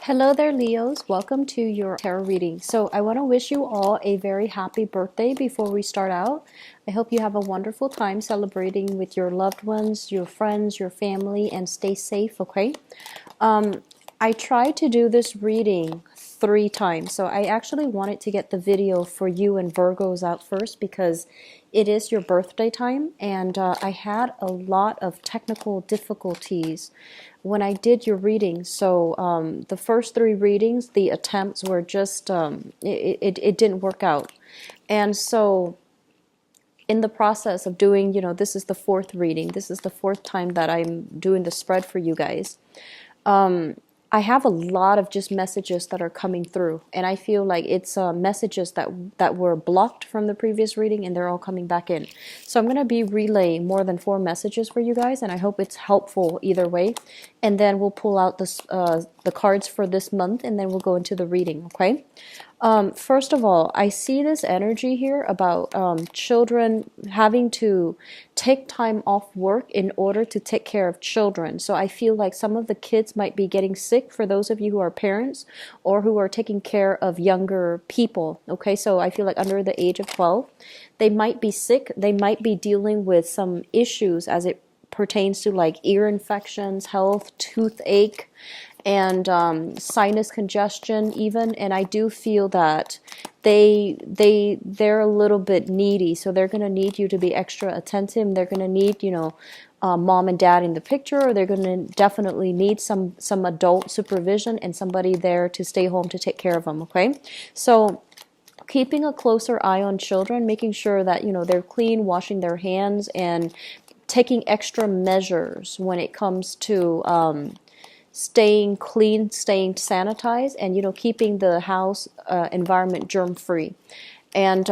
Hello there, Leos. Welcome to your tarot reading. So, I want to wish you all a very happy birthday before we start out. I hope you have a wonderful time celebrating with your loved ones, your friends, your family, and stay safe, okay? I tried to do this reading 3 times, so I actually wanted to get the video for you and Virgos out first because it is your birthday time, and I had a lot of technical difficulties when I did your reading. So the first 3 readings, the attempts were just, it didn't work out. And so in the process of doing, this is the 4th reading. This is the 4th time that I'm doing the spread for you guys. I have a lot of just messages that are coming through, and I feel like it's messages that were blocked from the previous reading, and they're all coming back in. So I'm going to be relaying more than 4 messages for you guys, and I hope it's helpful either way. And then we'll pull out the cards for this month, and then we'll go into the reading, okay? First of all, I see this energy here about children having to take time off work in order to take care of children. So I feel like some of the kids might be getting sick for those of you who are parents or who are taking care of younger people. Okay, so I feel like under the age of 12, they might be sick. They might be dealing with some issues as it pertains to like ear infections, health, toothache, and sinus congestion even. And I do feel that they're a little bit needy, so they're going to need you to be extra attentive. They're going to need, mom and dad in the picture, or they're going to definitely need some adult supervision and somebody there to stay home to take care of them. Okay, so keeping a closer eye on children, making sure that they're clean, washing their hands, and taking extra measures when it comes to staying clean, staying sanitized, and keeping the house environment germ free. And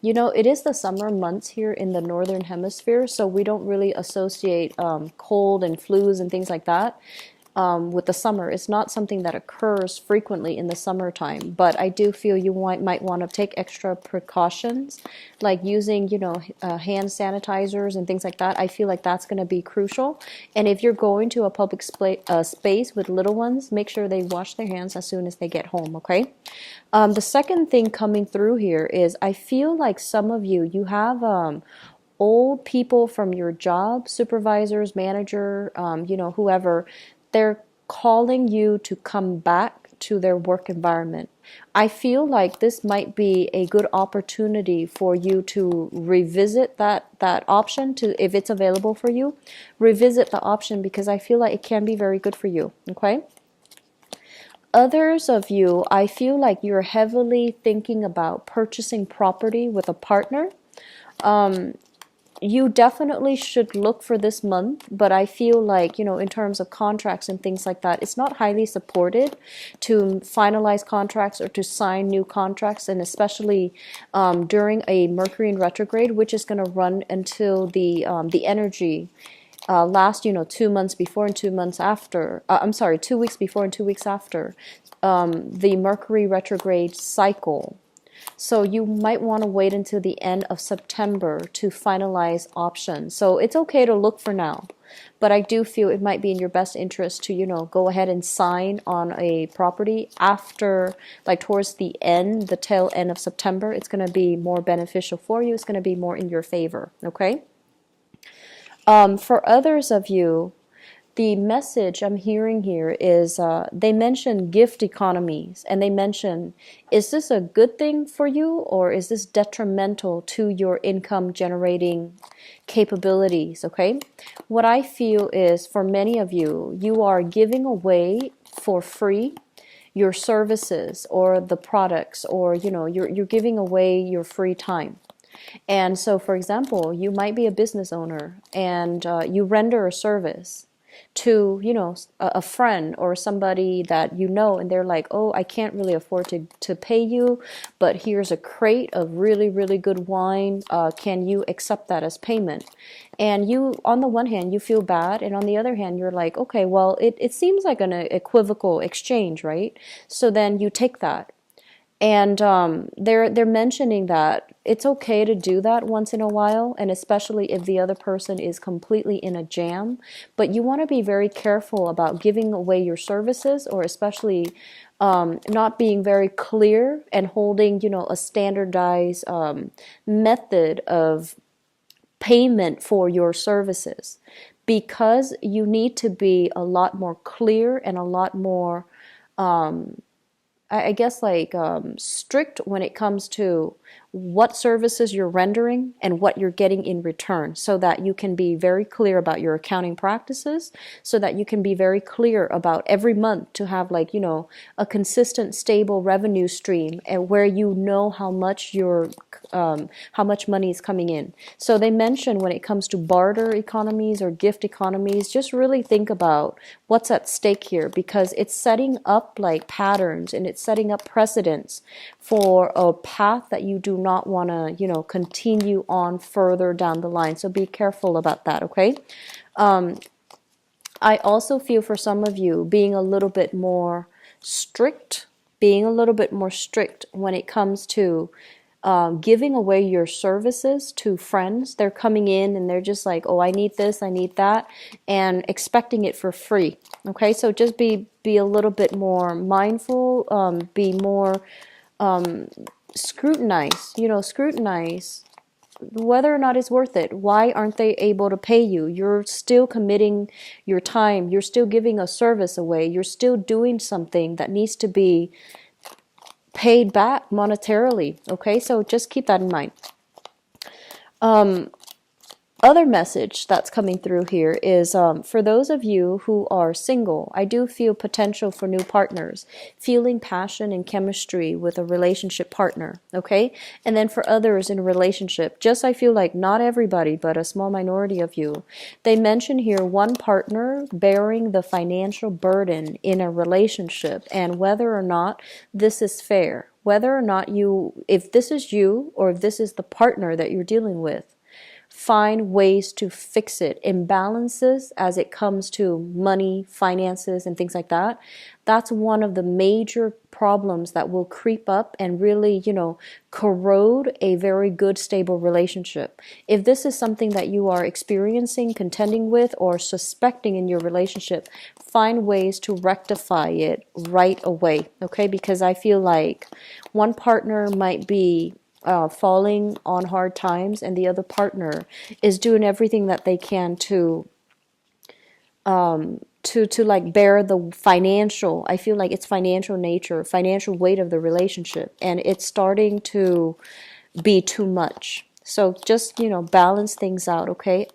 it is the summer months here in the northern hemisphere, so we don't really associate cold and flus and things like that with the summer. It's not something that occurs frequently in the summertime, but I do feel you might want to take extra precautions, like using, hand sanitizers and things like that. I feel like that's going to be crucial. And if you're going to a public space with little ones, make sure they wash their hands as soon as they get home, okay? The second thing coming through here is I feel like some of you have old people from your job, supervisors, manager, whoever, they're calling you to come back to their work environment. I feel like this might be a good opportunity for you to revisit that option, to, if it's available for you, revisit the option, because I feel like it can be very good for you, okay? Others of you, I feel like you're heavily thinking about purchasing property with a partner. You definitely should look for this month, but I feel like, in terms of contracts and things like that, it's not highly supported to finalize contracts or to sign new contracts, and especially during a Mercury in retrograde, which is going to run until the energy last, 2 months before and 2 months after. 2 weeks before and 2 weeks after the Mercury retrograde cycle. So you might want to wait until the end of September to finalize options. So it's okay to look for now, but I do feel it might be in your best interest to, go ahead and sign on a property after, like towards the tail end of September. It's going to be more beneficial for you. It's going to be more in your favor, okay? For others of you, the message I'm hearing here is they mention gift economies, and they mention, is this a good thing for you, or is this detrimental to your income generating capabilities, okay? What I feel is, for many of you, you are giving away for free your services or the products, or you're giving away your free time. And so, for example, you might be a business owner, and you render a service to a friend or somebody that and they're like, oh, I can't really afford to pay you, but here's a crate of really, really good wine, can you accept that as payment? And you, on the one hand, you feel bad, and on the other hand, you're like, okay, well, it seems like an equivocal exchange, right? So then you take that. And they're mentioning that it's okay to do that once in a while, and especially if the other person is completely in a jam. But you want to be very careful about giving away your services, or especially not being very clear and holding, a standardized method of payment for your services, because you need to be a lot more clear and a lot more I guess like strict when it comes to what services you're rendering and what you're getting in return, so that you can be very clear about your accounting practices, so that you can be very clear about every month to have like, a consistent, stable revenue stream, and where you know how much money is coming in. So they mention when it comes to barter economies or gift economies, just really think about what's at stake here, because it's setting up like patterns, and it's setting up precedents for a path that you do not want to, continue on further down the line. So be careful about that, okay? I also feel for some of you being a little bit more strict, when it comes to giving away your services to friends. They're coming in and they're just like, oh, I need this, I need that, and expecting it for free. Okay, so just be a little bit more mindful, be more scrutinize whether or not it's worth it. Why aren't they able to pay you? You're still committing your time. You're still giving a service away. You're still doing something that needs to be paid back monetarily. Okay, so just keep that in mind. Other message that's coming through here is for those of you who are single, I do feel potential for new partners, feeling passion and chemistry with a relationship partner, okay? And then for others in a relationship, just I feel like not everybody, but a small minority of you, they mention here one partner bearing the financial burden in a relationship, and whether or not this is fair, whether or not if this is you or if this is the partner that you're dealing with. Find ways to fix it. Imbalances as it comes to money, finances, and things like that. That's one of the major problems that will creep up and really, corrode a very good, stable relationship. If this is something that you are experiencing, contending with, or suspecting in your relationship, find ways to rectify it right away, okay? Because I feel like one partner might be falling on hard times, and the other partner is doing everything that they can to like bear the financial, I feel like it's financial nature, financial weight of the relationship, and it's starting to be too much. So just, balance things out, okay?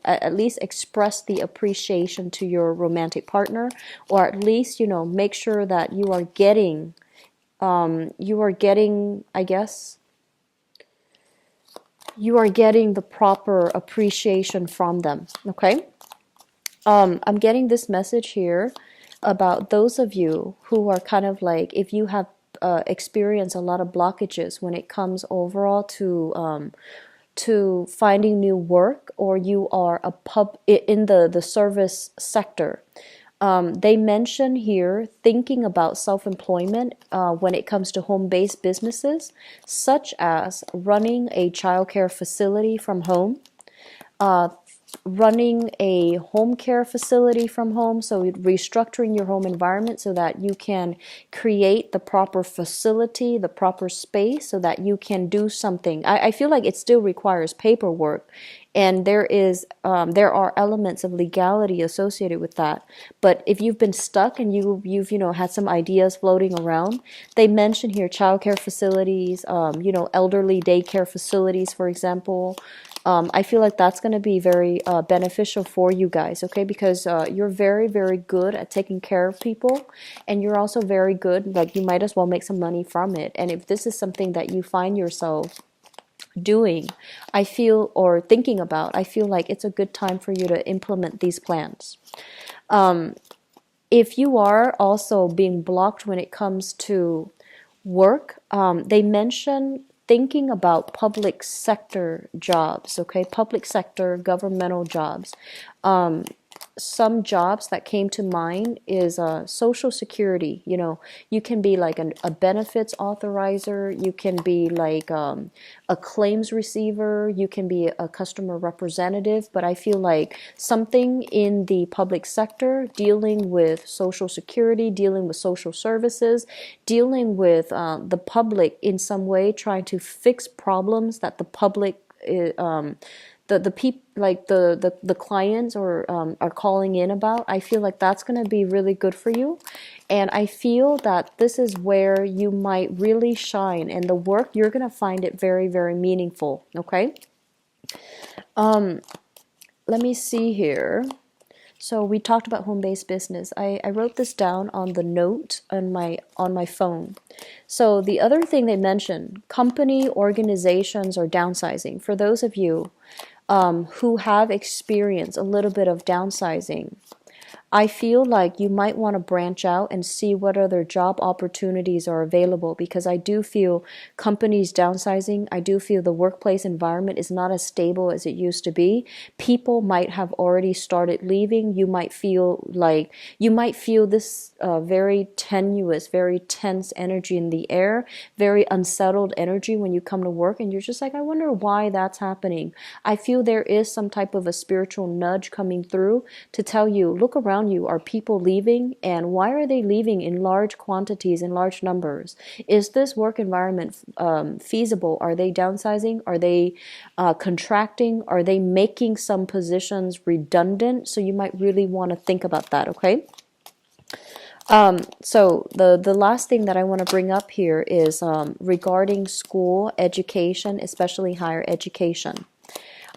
At least express the appreciation to your romantic partner, or at least, make sure that you are getting, I guess, you are getting the proper appreciation from them, okay? I'm getting this message here about those of you who are kind of like, if you have experienced a lot of blockages when it comes overall to finding new work, or you are in the service sector. They mention here thinking about self-employment when it comes to home-based businesses, such as running a childcare facility from home, running a home care facility from home, so restructuring your home environment so that you can create the proper facility, the proper space, so that you can do something. I feel like it still requires paperwork, and there are elements of legality associated with that. But if you've been stuck and you've had some ideas floating around, they mention here childcare facilities, elderly daycare facilities, for example. I feel like that's going to be very beneficial for you guys, okay? Because you're very, very good at taking care of people, and you're also very good, like you might as well make some money from it. And if this is something that you find yourself doing, or thinking about, I feel like it's a good time for you to implement these plans. If you are also being blocked when it comes to work, they mention thinking about public sector jobs, okay? Public sector, governmental jobs. some jobs that came to mind is social security. You know, you can be like a benefits authorizer, you can be like a claims receiver, you can be a customer representative, but I feel like something in the public sector dealing with social security, dealing with social services, dealing with the public in some way, trying to fix problems that the public the people like the clients or are calling in about. I feel like that's going to be really good for you, and I feel that this is where you might really shine, and the work you're going to find it very, very meaningful. Okay, let me see here. So we talked about home-based business. I wrote this down on the note on my phone. So the other thing they mentioned, company organizations are downsizing. For those of you who have experienced a little bit of downsizing, I feel like you might want to branch out and see what other job opportunities are available, because I do feel companies downsizing. I do feel the workplace environment is not as stable as it used to be. People might have already started leaving. You might feel this very tenuous, very tense energy in the air, very unsettled energy when you come to work, and you're just like, I wonder why that's happening. I feel there is some type of a spiritual nudge coming through to tell you, look around you. Are people leaving, and why are they leaving in large quantities, in large numbers? Is this work environment feasible? Are they downsizing? Are they contracting? Are they making some positions redundant? So you might really want to think about that, okay? So the last thing that I want to bring up here is regarding school education, especially higher education.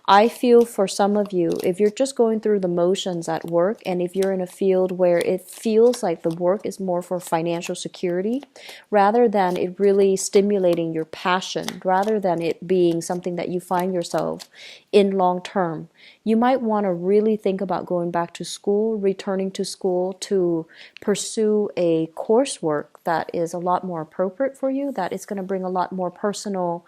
I feel for some of you, if you're just going through the motions at work, and if you're in a field where it feels like the work is more for financial security, rather than it really stimulating your passion, rather than it being something that you find yourself in long term, you might want to really think about going back to school, returning to school to pursue a coursework that is a lot more appropriate for you, that is going to bring a lot more personal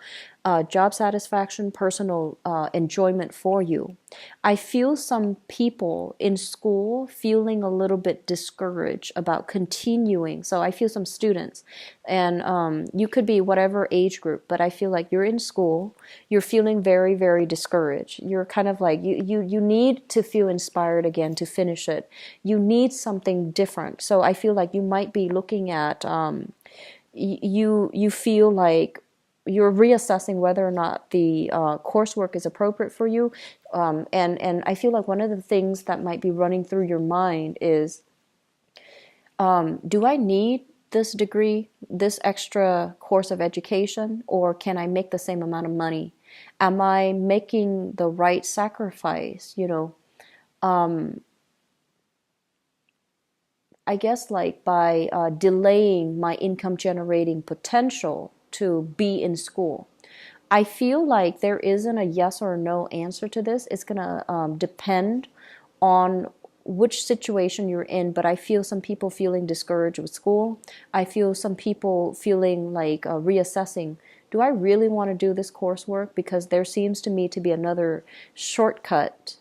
job satisfaction, personal enjoyment for you. I feel some people in school feeling a little bit discouraged about continuing. So I feel some students, and you could be whatever age group, but I feel like you're in school, you're feeling very, very discouraged. You're kind of like, you need to feel inspired again to finish it. You need something different. So I feel like you might be looking at, you feel like you're reassessing whether or not the coursework is appropriate for you. And I feel like one of the things that might be running through your mind is, do I need this degree, this extra course of education, or can I make the same amount of money? Am I making the right sacrifice? You know, I guess like by delaying my income generating potential to be in school. I feel like there isn't a yes or no answer to this. It's going to depend on which situation you're in, but I feel some people feeling discouraged with school. I feel some people feeling like reassessing, do I really want to do this coursework? Because there seems to me to be another shortcut,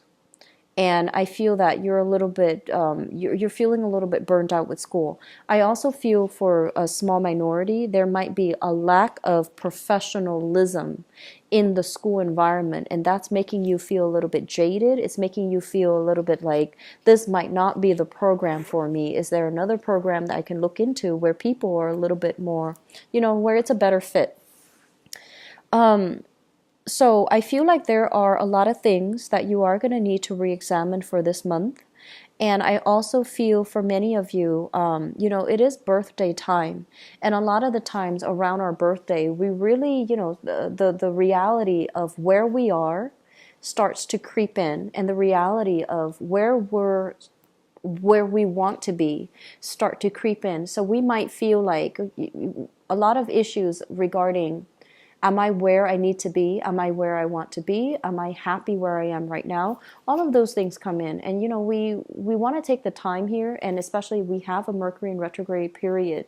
and I feel that you're a little bit, you're feeling a little bit burnt out with school. I also feel for a small minority, there might be a lack of professionalism in the school environment, and that's making you feel a little bit jaded. It's making you feel a little bit like, this might not be the program for me. Is there another program that I can look into where people are a little bit more, you know, where it's a better fit? So I feel like there are a lot of things that you are going to need to re-examine for this month. And I also feel for many of you, you know, it is birthday time. And a lot of the times around our birthday, we really, you know, the reality of where we are starts to creep in, and the reality of where we want to be start to creep in. So we might feel like a lot of issues regarding Am I where I need to be? Am I where I want to be? Am I happy where I am right now? All of those things come in. And, we want to take the time here, and especially we have a Mercury in retrograde period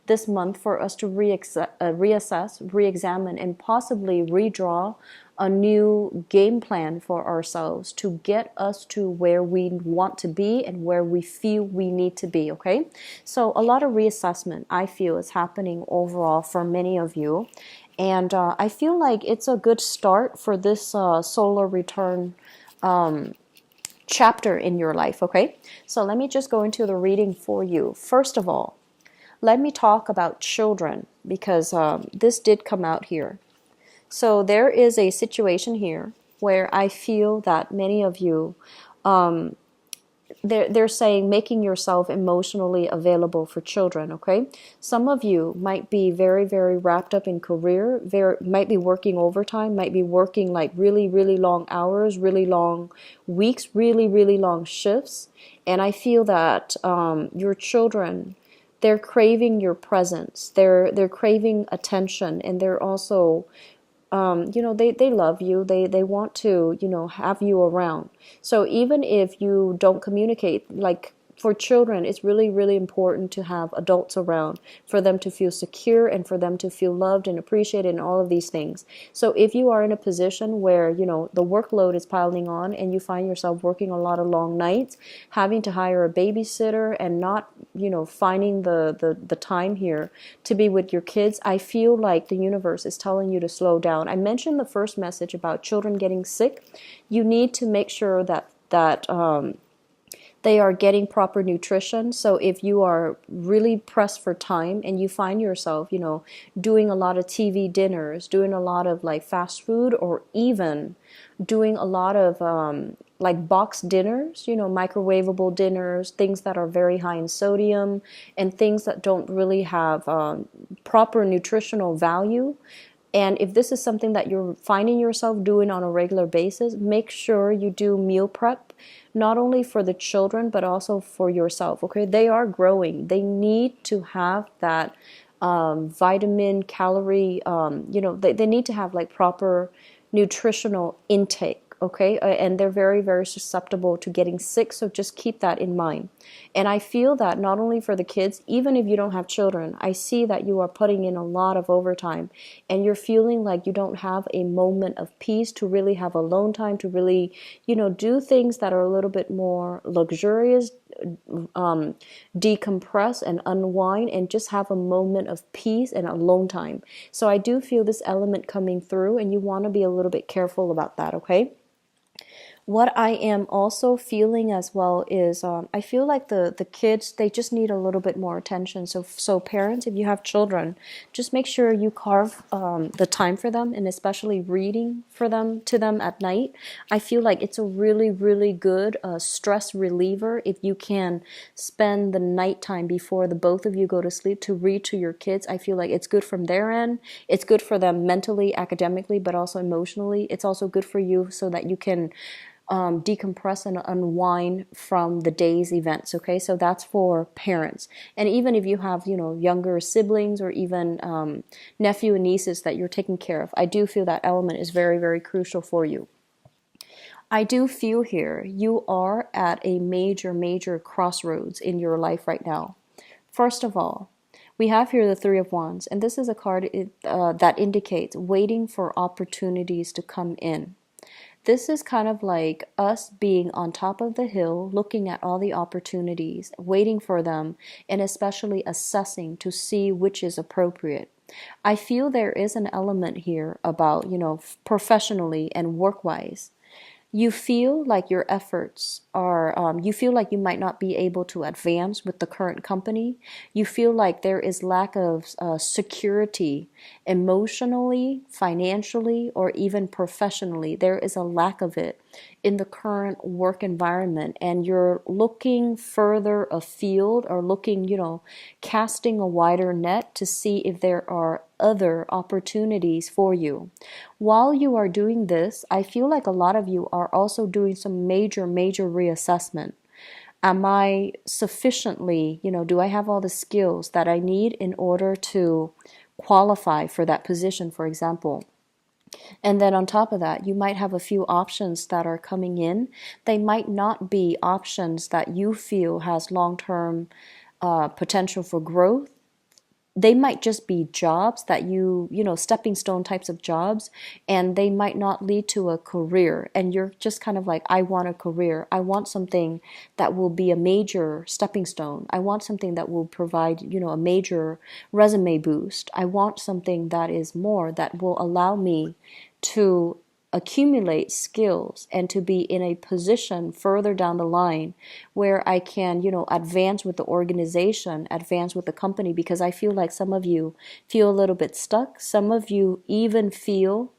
this month for us to reassess, re-examine, and possibly redraw a new game plan for ourselves to get us to where we want to be and where we feel we need to be, okay? So a lot of reassessment, I feel, is happening overall for many of you. And I feel like it's a good start for this solar return chapter in your life, okay? So let me just go into the reading for you. First of all, let me talk about children, because this did come out here. So there is a situation here where I feel that many of you, they're saying making yourself emotionally available for children, okay? Some of you might be very, very wrapped up in career, might be working overtime, might be working like really, really long hours, really long weeks, really, really long shifts. And I feel that your children, they're craving your presence. They're craving attention, and they're also they love you. They want to, have you around. So even if you don't communicate, like for children, it's really, really important to have adults around for them to feel secure and for them to feel loved and appreciated and all of these things. So if you are in a position where, the workload is piling on and you find yourself working a lot of long nights, having to hire a babysitter and not, finding the time here to be with your kids, I feel like the universe is telling you to slow down. I mentioned the first message about children getting sick. You need to make sure that they are getting proper nutrition. So if you are really pressed for time and you find yourself, doing a lot of TV dinners, doing a lot of like fast food, or even doing a lot of like box dinners, microwavable dinners, things that are very high in sodium and things that don't really have proper nutritional value. And if this is something that you're finding yourself doing on a regular basis, make sure you do meal prep, not only for the children, but also for yourself, okay? They are growing. They need to have that vitamin, calorie, they need to have like proper nutritional intake. Okay, and they're very, very susceptible to getting sick, so just keep that in mind. And I feel that not only for the kids, even if you don't have children, I see that you are putting in a lot of overtime and you're feeling like you don't have a moment of peace to really have alone time, to really, do things that are a little bit more luxurious, decompress and unwind and just have a moment of peace and alone time. So I do feel this element coming through, and you want to be a little bit careful about that, okay? What I am also feeling as well is I feel like the kids, they just need a little bit more attention. So parents, if you have children, just make sure you carve the time for them, and especially reading to them at night. I feel like it's a really, really good stress reliever if you can spend the nighttime before the both of you go to sleep to read to your kids. I feel like it's good from their end. It's good for them mentally, academically, but also emotionally. It's also good for you so that you can decompress and unwind from the day's events. Okay, so that's for parents. And even if you have, younger siblings or even nephew and nieces that you're taking care of, I do feel that element is very, very crucial for you. I do feel here you are at a major, major crossroads in your life right now. First of all, we have here the Three of Wands, and this is a card that indicates waiting for opportunities to come in. This is kind of like us being on top of the hill, looking at all the opportunities, waiting for them, and especially assessing to see which is appropriate. I feel there is an element here about, professionally and work-wise. You feel like your efforts are, you feel like you might not be able to advance with the current company. You feel like there is lack of security emotionally, financially, or even professionally. There is a lack of it in the current work environment, and you're looking further afield, or looking, casting a wider net to see if there are other opportunities for you. While you are doing this, I feel like a lot of you are also doing some major, major reassessment. Am I sufficiently, do I have all the skills that I need in order to qualify for that position, for example. And then on top of that, you might have a few options that are coming in. They might not be options that you feel has long-term potential for growth. They might just be jobs that stepping stone types of jobs, and they might not lead to a career. And you're just kind of like, I want a career. I want something that will be a major stepping stone. I want something that will provide, a major resume boost. I want something that is more, that will allow me to accumulate skills and to be in a position further down the line where I can, advance with the organization, advance with the company, because I feel like some of you feel a little bit stuck. Some of you even feel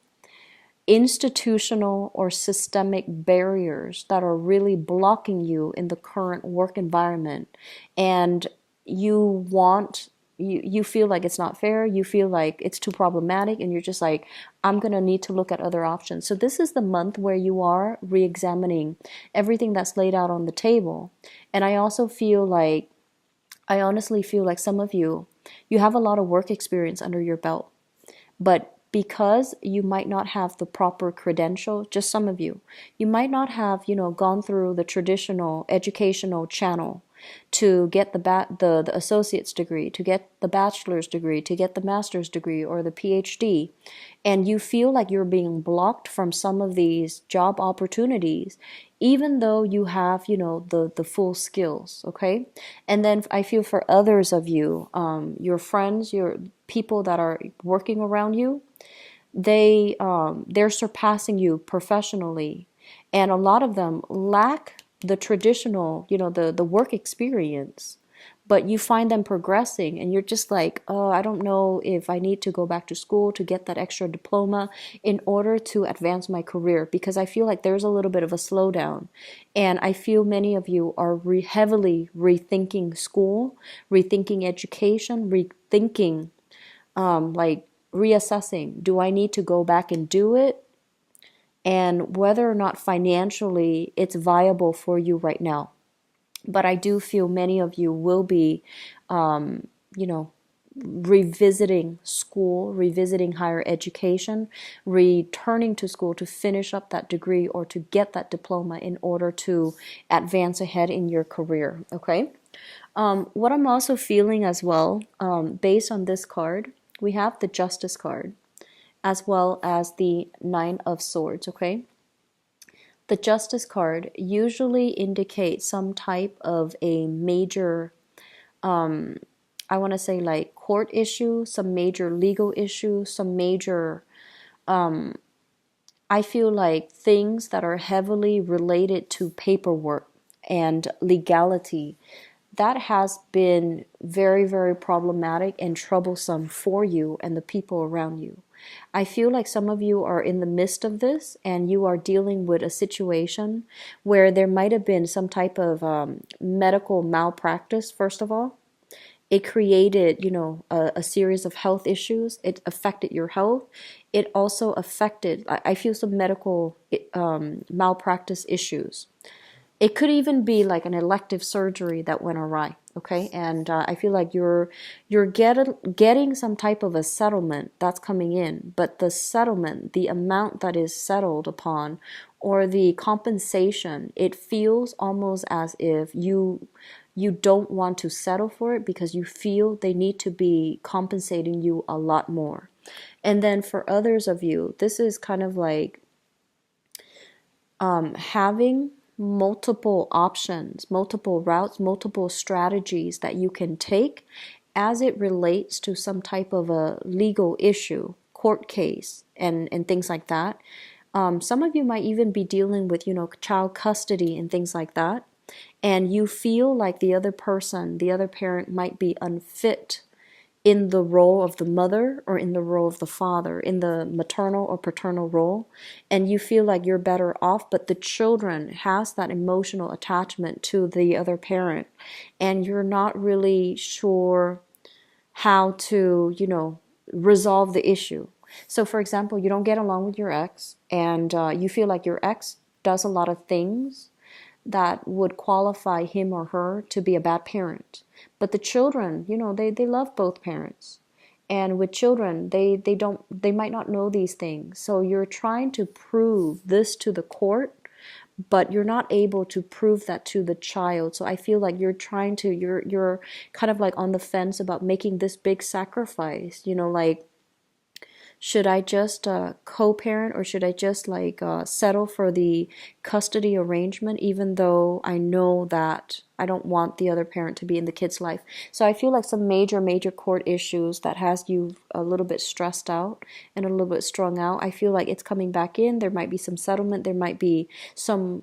institutional or systemic barriers that are really blocking you in the current work environment. And you feel like it's not fair, you feel like it's too problematic, and you're just like, I'm going to need to look at other options. So this is the month where you are re-examining everything that's laid out on the table. And I honestly feel like some of you have a lot of work experience under your belt, but because you might not have the proper credential, just some of you might not have, gone through the traditional educational channel to get the associate's degree, to get the bachelor's degree, to get the master's degree or the PhD, and you feel like you're being blocked from some of these job opportunities, even though you have, the full skills, okay? And then I feel for others of you, your friends, your people that are working around you, they're surpassing you professionally, and a lot of them lack the traditional, the work experience, but you find them progressing and you're just like, oh, I don't know if I need to go back to school to get that extra diploma in order to advance my career, because I feel like there's a little bit of a slowdown. And I feel many of you are heavily rethinking school, rethinking education, rethinking, like reassessing, do I need to go back and do it? And whether or not financially it's viable for you right now. But I do feel many of you will be, you know, revisiting school, revisiting higher education, returning to school to finish up that degree or to get that diploma in order to advance ahead in your career, okay? What I'm also feeling as well, based on this card, we have the Justice card as well as the Nine of Swords, okay? The Justice card usually indicates some type of a major, I want to say like court issue, some major legal issue, some major, I feel like things that are heavily related to paperwork and legality. That has been very, very problematic and troublesome for you and the people around you. I feel like some of you are in the midst of this and you are dealing with a situation where there might have been some type of medical malpractice, first of all. It created, a series of health issues. It affected your health. It also affected, I feel, some medical malpractice issues. It could even be like an elective surgery that went awry, okay? And I feel like you're getting some type of a settlement that's coming in, but the settlement, the amount that is settled upon, or the compensation, it feels almost as if you don't want to settle for it because you feel they need to be compensating you a lot more. And then for others of you, this is kind of like having multiple options, multiple routes, multiple strategies that you can take as it relates to some type of a legal issue, court case, and things like that. Some of you might even be dealing with, child custody and things like that. And you feel like the other person, the other parent might be unfit in the role of the mother or in the role of the father, in the maternal or paternal role, and you feel like you're better off, but the children has that emotional attachment to the other parent, and you're not really sure how to, resolve the issue. So for example, you don't get along with your ex, and you feel like your ex does a lot of things that would qualify him or her to be a bad parent. But the children, they love both parents. And with children, they might not know these things. So you're trying to prove this to the court, but you're not able to prove that to the child. So I feel like you're kind of like on the fence about making this big sacrifice, like, should I just co-parent, or should I just like settle for the custody arrangement, even though I know that I don't want the other parent to be in the kid's life? So I feel like some major court issues that has you a little bit stressed out and a little bit strung out. I feel like it's coming back in. There might be some settlement. There might be some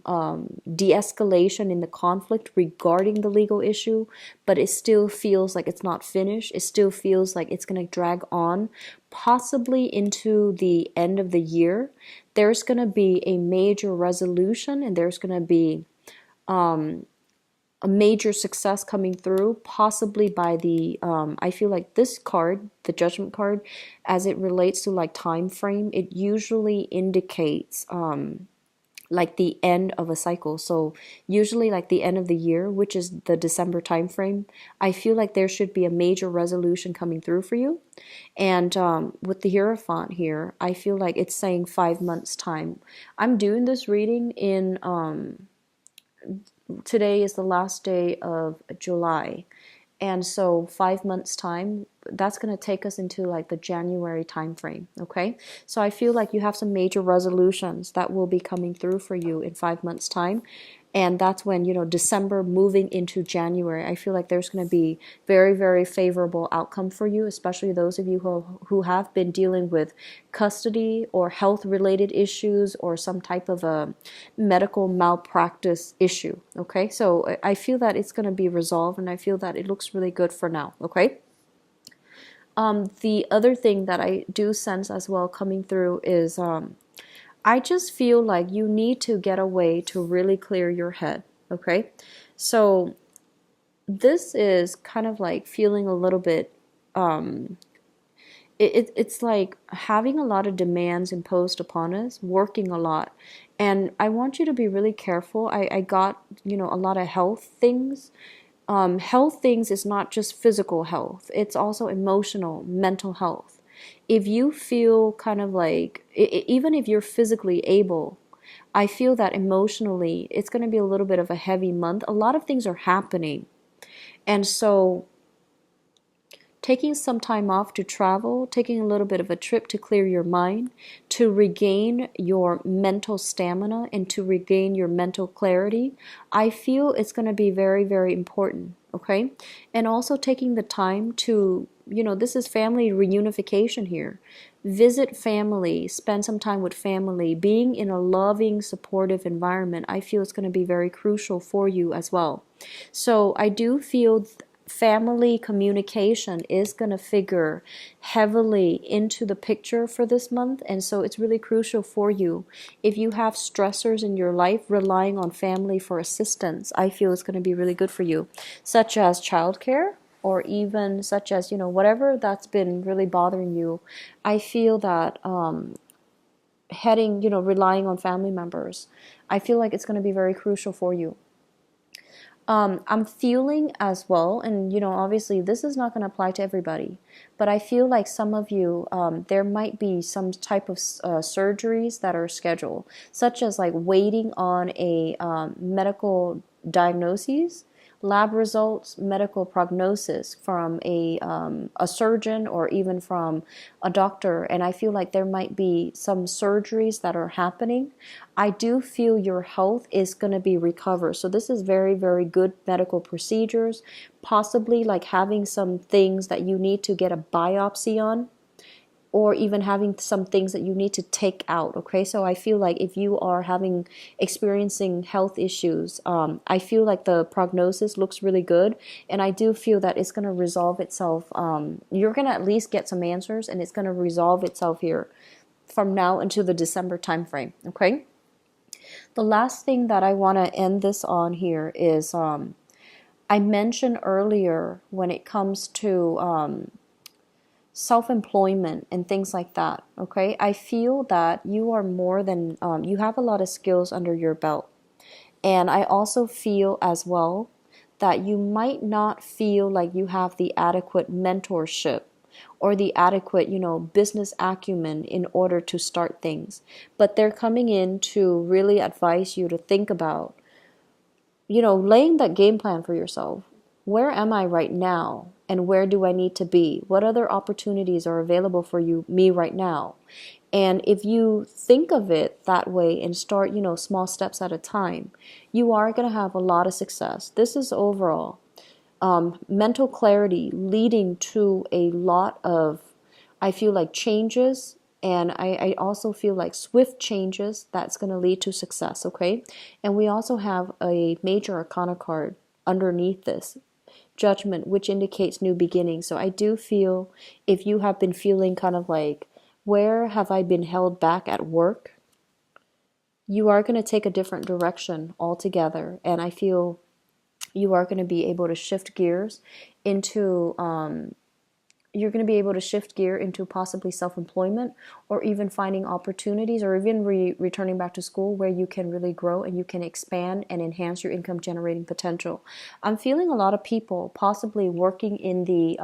de-escalation in the conflict regarding the legal issue, but it still feels like it's not finished. It still feels like it's going to drag on, possibly into the end of the year. There's going to be a major resolution, and there's going to be a major success coming through, possibly by the I feel like this card, the Judgment card, as it relates to like time frame, it usually indicates like the end of a cycle. So usually like the end of the year, which is the December time frame, I feel like there should be a major resolution coming through for you. And with the Hierophant here, I feel like it's saying 5 months time. I'm doing this reading in today is the last day of July. And so 5 months time, that's going to take us into like the January time frame. Okay. So I feel like you have some major resolutions that will be coming through for you in 5 months time. And that's when, December moving into January, I feel like there's going to be very favorable outcome for you, especially those of you who have been dealing with custody or health related issues or some type of a medical malpractice issue. Okay. So I feel that it's going to be resolved, and I feel that it looks really good for now. Okay. The other thing that I do sense as well coming through is I just feel like you need to get away to really clear your head, okay? So this is kind of like feeling a little bit, it's like having a lot of demands imposed upon us, working a lot. And I want you to be really careful. I got, a lot of health things. Health things is not just physical health. It's also emotional, mental health. If you feel kind of like, even if you're physically able, I feel that emotionally it's going to be a little bit of a heavy month. A lot of things are happening. And so taking some time off to travel, taking a little bit of a trip to clear your mind, to regain your mental stamina and to regain your mental clarity, I feel it's going to be very important, okay? And also taking the time to, this is family reunification here. Visit family, spend some time with family, being in a loving, supportive environment, I feel it's going to be very crucial for you as well. So I do feel family communication is going to figure heavily into the picture for this month, and so it's really crucial for you. If you have stressors in your life, relying on family for assistance, I feel it's going to be really good for you, such as childcare, or even such as, whatever that's been really bothering you. I feel that relying on family members, I feel like it's going to be very crucial for you. I'm feeling as well, and obviously this is not going to apply to everybody, but I feel like some of you, there might be some type of surgeries that are scheduled, such as like waiting on a medical diagnosis, lab results, medical prognosis from a surgeon or even from a doctor. And I feel like there might be some surgeries that are happening. I do feel your health is going to be recovered. So this is very good medical procedures, possibly like having some things that you need to get a biopsy on, or even having some things that you need to take out. Okay, so I feel like if you are experiencing health issues, I feel like the prognosis looks really good, and I do feel that it's going to resolve itself. You're going to at least get some answers, and it's going to resolve itself here from now until the December timeframe. Okay, the last thing that I want to end this on here is I mentioned earlier when it comes to self-employment and things like that, okay? I feel that you are more than, you have a lot of skills under your belt. And I also feel as well that you might not feel like you have the adequate mentorship or the adequate, business acumen in order to start things. But they're coming in to really advise you to think about, laying that game plan for yourself. Where am I right now? And where do I need to be? What other opportunities are available for me right now? And if you think of it that way and start, small steps at a time, you are going to have a lot of success. This is overall mental clarity leading to a lot of, I feel like, changes. And I also feel like swift changes that's going to lead to success, okay? And we also have a major arcana card underneath this, Judgment, which indicates new beginnings. So I do feel, if you have been feeling kind of like, where have I been held back at work? You are going to take a different direction altogether. And I feel you are going to be able to shift gears into you're going to be able to shift gear into possibly self-employment, or even finding opportunities, or even returning back to school where you can really grow and you can expand and enhance your income generating potential. I'm feeling a lot of people possibly working in the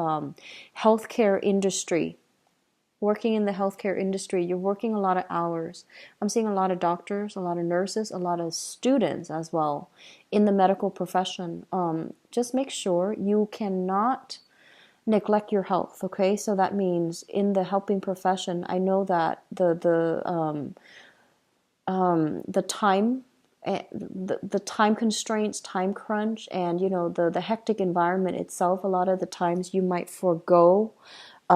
healthcare industry. Working in the healthcare industry, you're working a lot of hours. I'm seeing a lot of doctors, a lot of nurses, a lot of students as well in the medical profession. Just make sure you cannot neglect your health, okay? So that means in the helping profession, I know that the time, the time constraints, time crunch, and the hectic environment itself, a lot of the times you might forego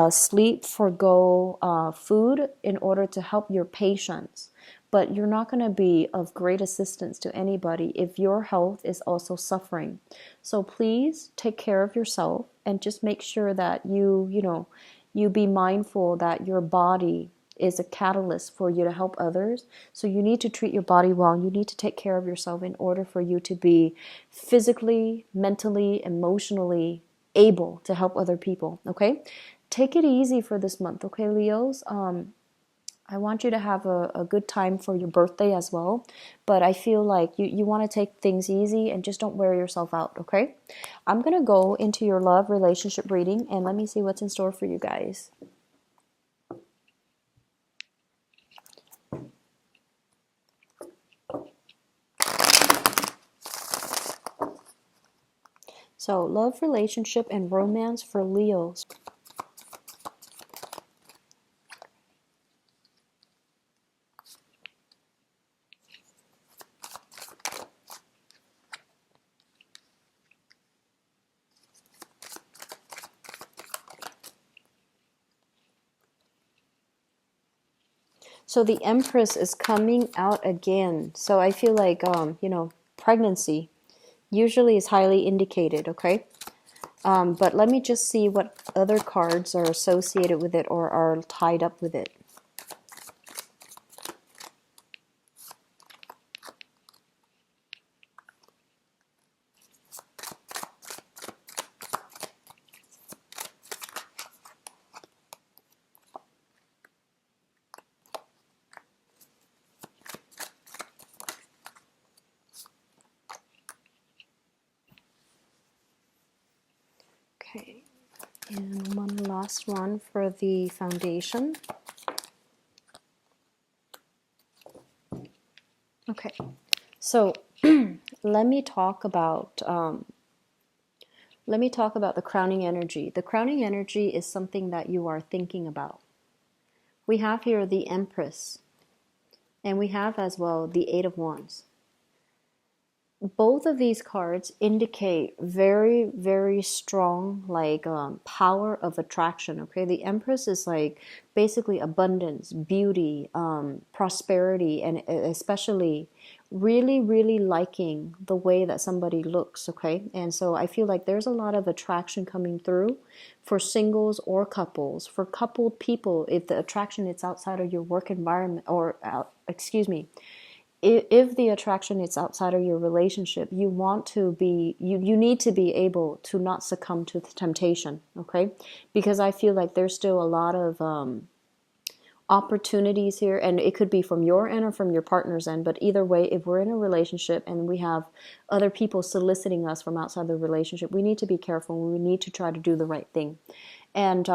sleep, forego food in order to help your patients. But you're not going to be of great assistance to anybody if your health is also suffering. So please take care of yourself and just make sure that you be mindful that your body is a catalyst for you to help others. So you need to treat your body well. You need to take care of yourself in order for you to be physically, mentally, emotionally able to help other people, okay? Take it easy for this month, okay, Leos? I want you to have a good time for your birthday as well. But I feel like you want to take things easy and just don't wear yourself out, okay? I'm going to go into your love relationship reading and let me see what's in store for you guys. So, love, relationship, and romance for Leos. So the Empress is coming out again. So I feel like, pregnancy usually is highly indicated, okay? But let me just see what other cards are associated with it or are tied up with it. Okay, and one last one for the foundation. Okay, so let me talk about the crowning energy. The crowning energy is something that you are thinking about. We have here the Empress, and we have as well the Eight of Wands. Both of these cards indicate very, very strong power of attraction. Okay, the Empress is like basically abundance, beauty, prosperity, and especially really, really liking the way that somebody looks. Okay, and so I feel like there's a lot of attraction coming through for singles or couples. For coupled people, if the attraction is outside of your work environment, or if the attraction is outside of your relationship, you need to be able to not succumb to the temptation, okay? Because I feel like there's still a lot of opportunities here, and it could be from your end or from your partner's end, but either way, if we're in a relationship and we have other people soliciting us from outside the relationship, we need to be careful. We need to try to do the right thing. And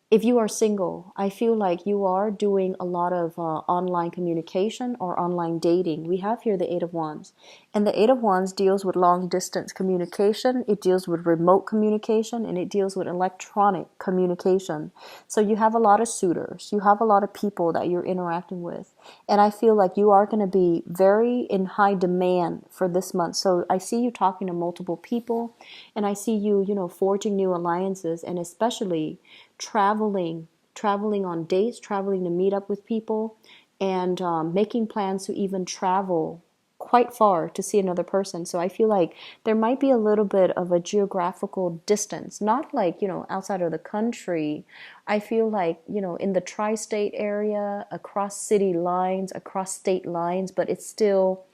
if you are single, I feel like you are doing a lot of online communication or online dating. We have here the Eight of Wands. And the Eight of Wands deals with long distance communication, it deals with remote communication, and it deals with electronic communication. So you have a lot of suitors, you have a lot of people that you're interacting with. And I feel like you are going to be very in high demand for this month. So I see you talking to multiple people, and I see you, forging new alliances, and especially traveling on dates, traveling to meet up with people, and making plans to even travel quite far to see another person. So I feel like there might be a little bit of a geographical distance, not like, outside of the country. I feel like, in the tri-state area, across city lines, across state lines, but it's still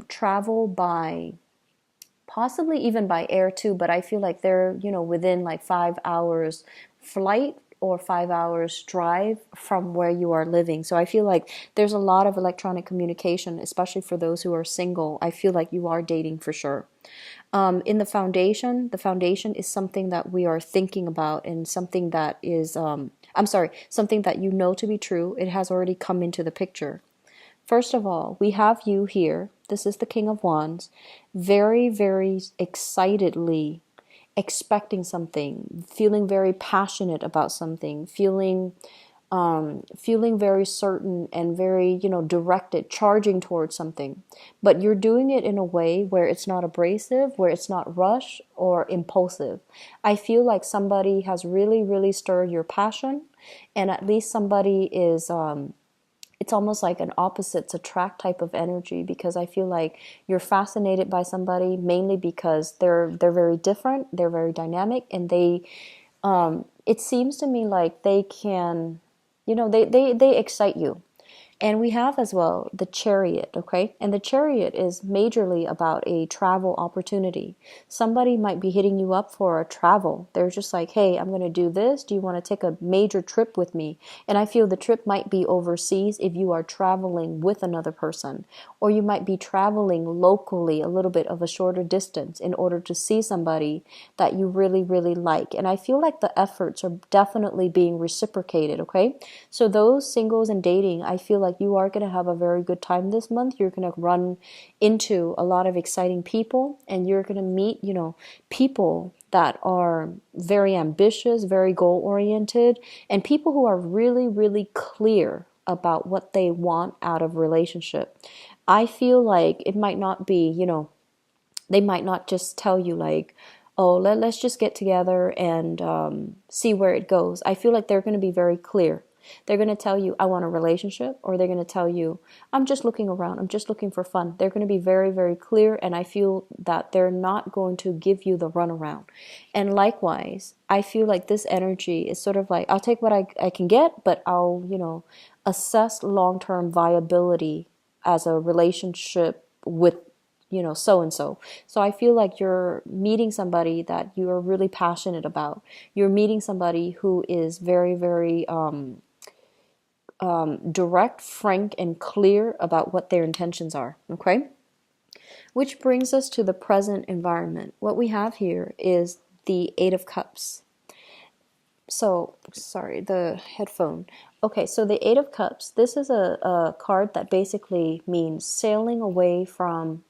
travel by possibly even by air too, but I feel like they're, within like 5 hours flight or 5 hours drive from where you are living. So I feel like there's a lot of electronic communication, especially for those who are single. I feel like you are dating for sure. In the foundation is something that we are thinking about, and something that is, I'm sorry, something that you know to be true. It has already come into the picture. First of all, we have you here. This is the King of Wands, very, very excitedly expecting something, feeling very passionate about something, feeling very certain and very, directed, charging towards something. But you're doing it in a way where it's not abrasive, where it's not rush or impulsive. I feel like somebody has really, really stirred your passion, and at least somebody is, it's almost like an opposites attract type of energy, because I feel like you're fascinated by somebody mainly because they're very different, they're very dynamic, and it seems to me like they can, they excite you. And we have as well the Chariot, okay? And the Chariot is majorly about a travel opportunity. Somebody might be hitting you up for a travel. They're just like, hey, I'm going to do this. Do you want to take a major trip with me? And I feel the trip might be overseas if you are traveling with another person. Or you might be traveling locally a little bit of a shorter distance in order to see somebody that you really, really like. And I feel like the efforts are definitely being reciprocated, okay? So those singles and dating, I feel like you are going to have a very good time this month. You're going to run into a lot of exciting people, and you're going to meet, people that are very ambitious, very goal oriented, and people who are really, really clear about what they want out of relationship. I feel like it might not be, they might not just tell you like, oh, let's just get together and see where it goes. I feel like they're going to be very clear. They're going to tell you, I want a relationship, or they're going to tell you, I'm just looking around, I'm just looking for fun. They're going to be very, very clear, and I feel that they're not going to give you the runaround. And likewise, I feel like this energy is sort of like, I'll take what I can get, but I'll, assess long-term viability as a relationship with so and so. So I feel like you're meeting somebody that you are really passionate about. You're meeting somebody who is very, very direct, frank, and clear about what their intentions are. Okay? Which brings us to the present environment. What we have here is the Eight of Cups. So, sorry, the headphone. Okay, so the Eight of Cups, this is a card that basically means sailing away from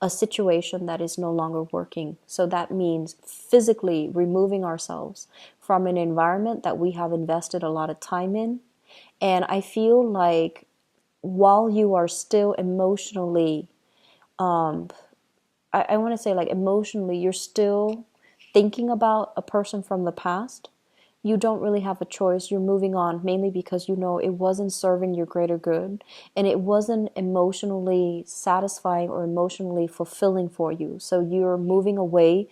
a situation that is no longer working. So that means physically removing ourselves from an environment that we have invested a lot of time in. And I feel like while you are still emotionally, I want to say like emotionally, you're still thinking about a person from the past. You don't really have a choice. You're moving on mainly because you know it wasn't serving your greater good, and it wasn't emotionally satisfying or emotionally fulfilling for you. So you're moving away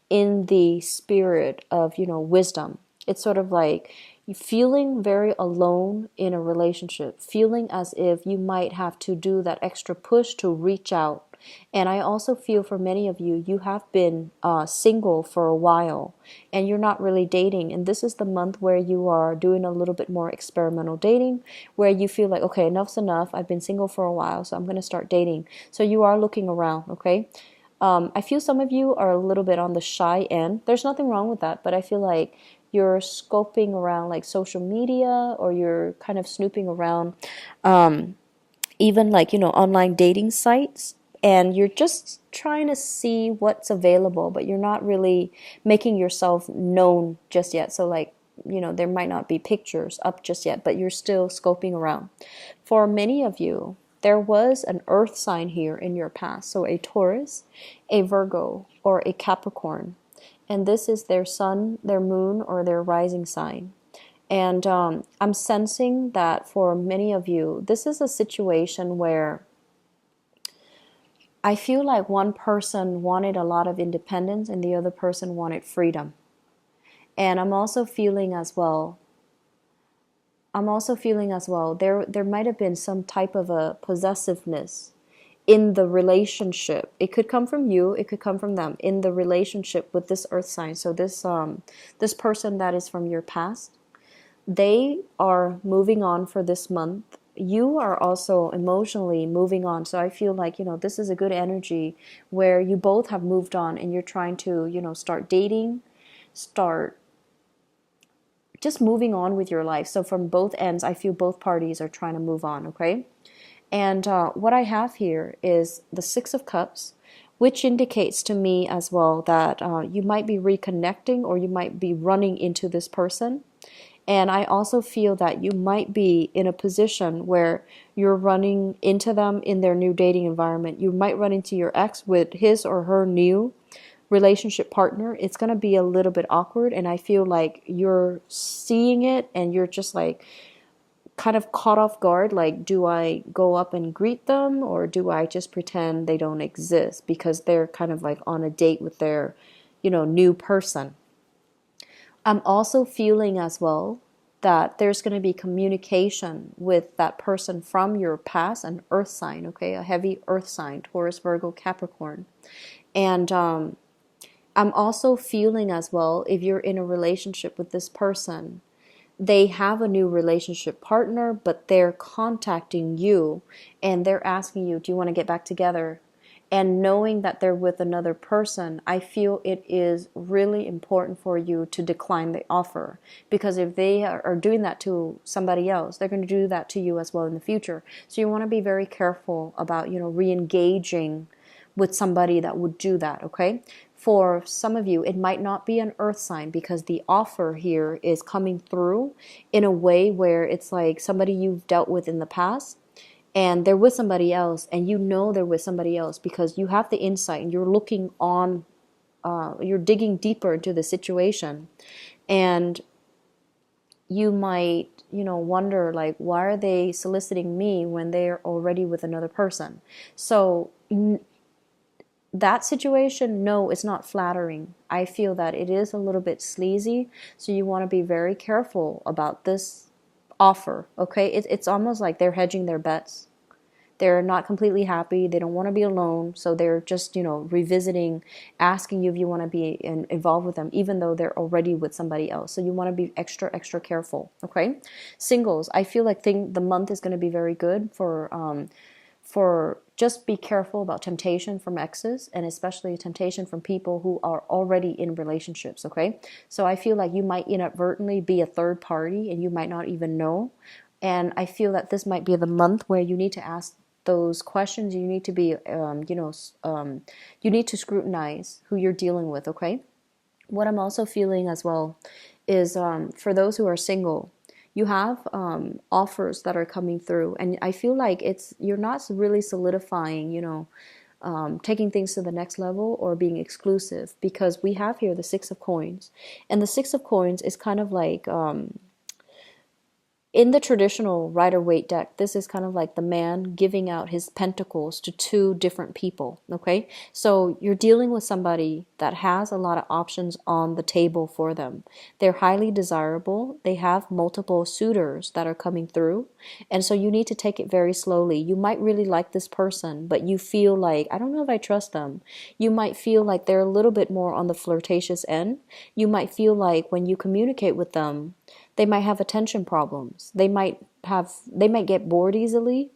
in the spirit of, wisdom. It's sort of like feeling very alone in a relationship, feeling as if you might have to do that extra push to reach out. And I also feel for many of you, you have been single for a while and you're not really dating. And this is the month where you are doing a little bit more experimental dating, where you feel like, okay, enough's enough. I've been single for a while, so I'm going to start dating. So you are looking around, okay? I feel some of you are a little bit on the shy end. There's nothing wrong with that, but I feel like you're scoping around like social media, or you're kind of snooping around even like, online dating sites, and you're just trying to see what's available, but you're not really making yourself known just yet. So like, there might not be pictures up just yet, but you're still scoping around. For many of you, there was an earth sign here in your past. So a Taurus, a Virgo, or a Capricorn. And this is their sun, their moon, or their rising sign. And I'm sensing that for many of you, this is a situation where I feel like one person wanted a lot of independence and the other person wanted freedom. And I'm also feeling as well, there might have been some type of a possessiveness in the relationship. It could come from you, it could come from them, in the relationship with this earth sign. So this person that is from your past, they are moving on for this month. You are also emotionally moving on. So I feel like, this is a good energy where you both have moved on and you're trying to, start dating, start just moving on with your life. So from both ends, I feel both parties are trying to move on, okay? And what I have here is the Six of Cups, which indicates to me as well that you might be reconnecting, or you might be running into this person. And I also feel that you might be in a position where you're running into them in their new dating environment. You might run into your ex with his or her new relationship partner. It's going to be a little bit awkward, and I feel like you're seeing it and you're just like kind of caught off guard. Like, do I go up and greet them, or do I just pretend they don't exist because they're kind of like on a date with their, new person? I'm also feeling as well that there's going to be communication with that person from your past, an earth sign, okay, a heavy earth sign, Taurus, Virgo, Capricorn. And I'm also feeling as well, if you're in a relationship with this person, they have a new relationship partner, but they're contacting you and they're asking you, do you want to get back together? And knowing that they're with another person, I feel it is really important for you to decline the offer. Because if they are doing that to somebody else, they're going to do that to you as well in the future. So you want to be very careful about, re-engaging with somebody that would do that, okay? For some of you, it might not be an earth sign, because the offer here is coming through in a way where it's like somebody you've dealt with in the past, and they're with somebody else, and they're with somebody else because you have the insight and you're looking on, you're digging deeper into the situation, and you might, wonder like, why are they soliciting me when they're already with another person? So that situation, no, it's not flattering. I feel that it is a little bit sleazy, so you want to be very careful about this offer, okay? It's almost like they're hedging their bets. They're not completely happy. They don't want to be alone, so they're just, revisiting, asking you if you want to be involved with them, even though they're already with somebody else. So you want to be extra, extra careful, okay? Singles, I feel like the month is going to be very good for just be careful about temptation from exes, and especially temptation from people who are already in relationships, okay? So I feel like you might inadvertently be a third party and you might not even know. And I feel that this might be the month where you need to ask those questions. You need to be, you need to scrutinize who you're dealing with, okay? What I'm also feeling as well is for those who are single, you have offers that are coming through, and I feel like you're not really solidifying, taking things to the next level or being exclusive, because we have here the Six of Coins, and the Six of Coins is kind of like in the traditional Rider-Waite deck, this is kind of like the man giving out his pentacles to two different people, okay? So you're dealing with somebody that has a lot of options on the table for them. They're highly desirable. They have multiple suitors that are coming through. And so you need to take it very slowly. You might really like this person, but you feel like, I don't know if I trust them. You might feel like they're a little bit more on the flirtatious end. You might feel like when you communicate with them, they might have attention problems. They might get bored easily,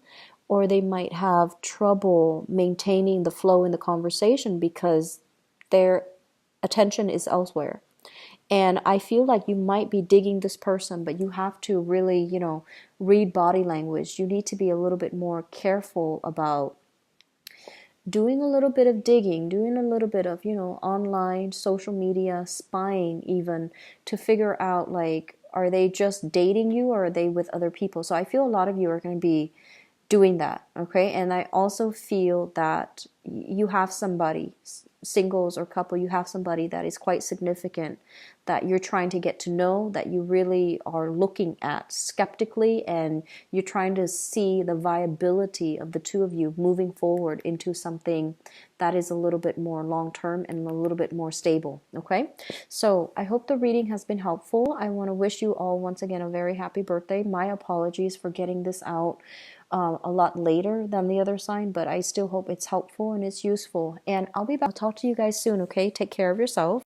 or they might have trouble maintaining the flow in the conversation because their attention is elsewhere. And I feel like you might be digging this person, but you have to really, read body language. You need to be a little bit more careful about doing a little bit of digging, doing a little bit of, online social media spying, even to figure out, like, are they just dating you or are they with other people? So I feel a lot of you are going to be doing that, okay? And I also feel that you have somebody, singles or couple, you have somebody that is quite significant that you're trying to get to know, that you really are looking at skeptically, and you're trying to see the viability of the two of you moving forward into something that is a little bit more long term and a little bit more stable, okay? So I hope the reading has been helpful. I want to wish you all once again a very happy birthday. My apologies for getting this out a lot later than the other sign, but I still hope it's helpful and it's useful. And I'll be back. I'll talk to you guys soon, okay? Take care of yourself.